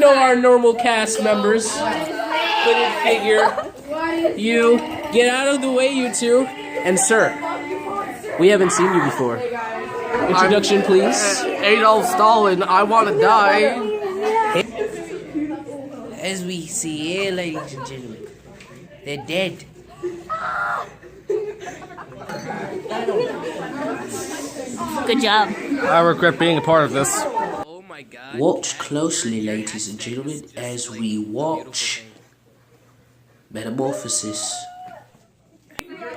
show our normal cast members. Hooded figure. You get out of the way, you two. And sir, we haven't seen you before. Introduction, please. Adolf Stalin, I want to die. As we see here, ladies and gentlemen, they're dead. Good job. I regret being a part of this. Oh my god. Watch closely, ladies and gentlemen, as we watch Metamorphosis.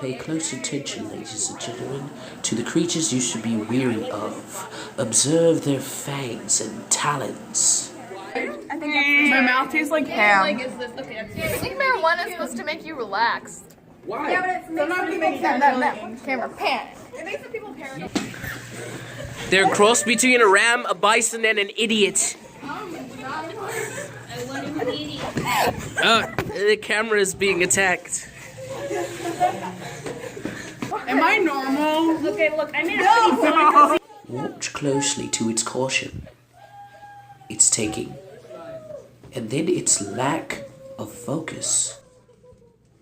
Pay close attention, ladies and gentlemen, to the creatures you should be weary of. Observe their fangs and talons. My mouth tastes like ham. I think marijuana is supposed to make you relax. Why? Yeah, but it makes people that camera panic. It makes the people paranoid. They're a cross between a ram, a bison, and an idiot. The camera is being attacked. Am I normal? Look, I made a pretty Watch closely to its caution, its taking, and then its lack of focus.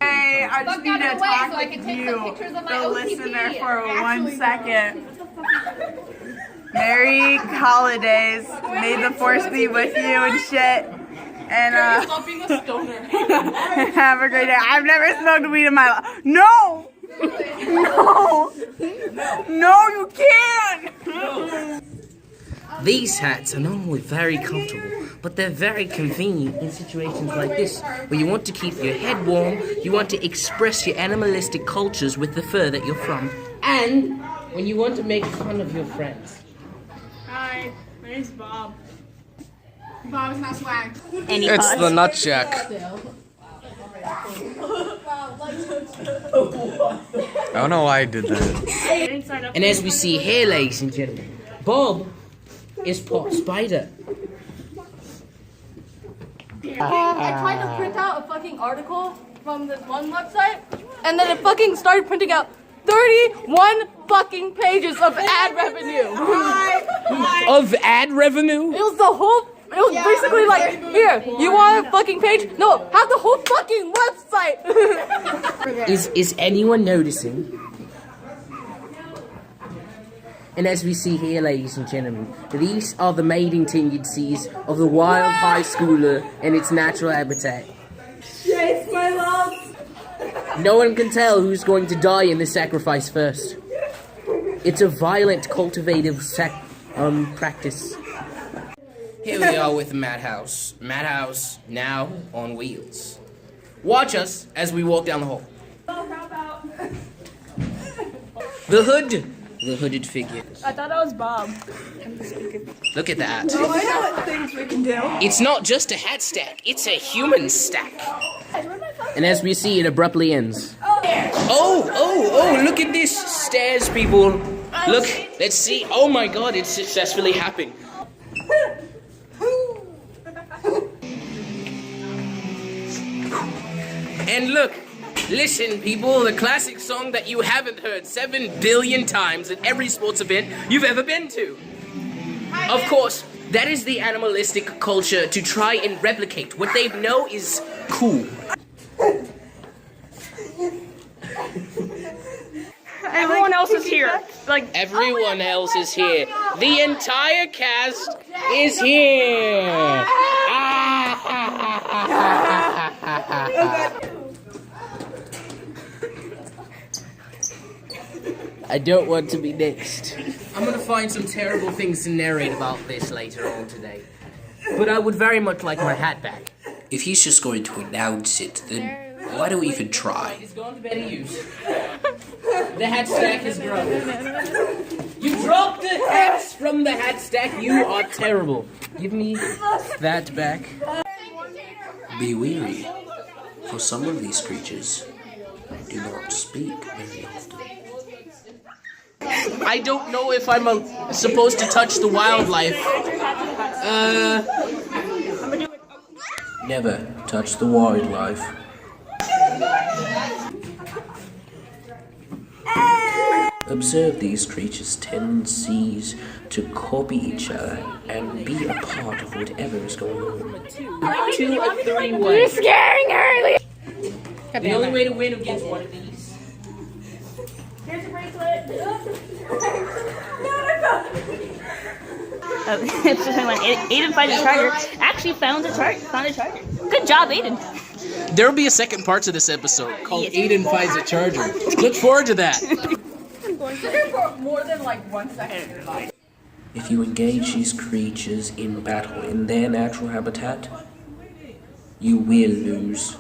Hey, I just need to out of the way talk so I with can take you, some pictures of my the OTP. listener, for 1 second. Merry holidays. May the force be with you and shit. And Stop being a stoner. have a great day. I've never smoked weed in my life. No! No! No, you can't! These hats are not only very comfortable, but they're very convenient in situations like this, where you want to keep your head warm, you want to express your animalistic cultures with the fur that you're from, and when you want to make fun of your friends. Hi, my name's Bob. Bob's not swag. It's the Nutjack. I don't know why I did that. And as we see here, ladies and gentlemen, Bob is Pop Spider. I tried to print out a fucking article from this one website, and then it fucking started printing out 31 fucking pages of ad revenue. Of ad revenue? It was the whole. It was basically like, here, you want a fucking page? No, have the whole fucking website. Is anyone noticing? And as we see here, ladies and gentlemen, these are the mating tendencies of the wild high schooler in its natural habitat. Chase my love. No one can tell who's going to die in this sacrifice first. It's a violent, cultivative practice. Here we are with Madhouse. Madhouse now on wheels. Watch us as we walk down the hall. The hood. The hooded figure. I thought that was Bob. Look at that. I know what things we can do. It's not just a hat stack, it's a human stack. And as we see, it abruptly ends. Oh, look at this. Stairs, people. Look, let's see. Oh my god, it successfully happened. And look, listen, people, the classic song that you haven't heard 7 billion times at every sports event you've ever been to. Of course, that is the animalistic culture to try and replicate what they know is cool. Everyone else is here. Like, Everyone else is here. The entire cast is here. I don't want to be next. I'm gonna find some terrible things to narrate about this later on today. But I would very much like my hat back. If he's just going to announce it, then why do we even try? It's gone to better use. The hat stack has grown. You dropped the hats from the hat stack. You are terrible. Give me that back. Be wary, for some of these creatures do not speak very often. I don't know if I'm supposed to touch the wildlife. Never touch the wildlife. Observe these creatures' tendencies to copy each other and be a part of whatever is going on. 2 or 3 You're ways. scaring her. The only way to win against one of these. Here's your bracelet. It's just like Aiden finds a charger. Actually found a charger. Good job, Aiden. There will be a second part to this episode called Aiden Finds a Charger. Look forward to that. For more than like 1 second. If you engage these creatures in battle in their natural habitat, you will lose.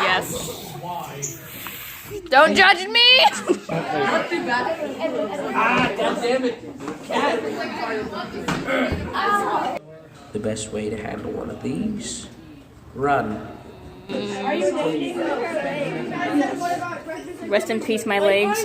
Yes. Don't judge me. The best way to handle one of these? Run. Rest in peace, my legs.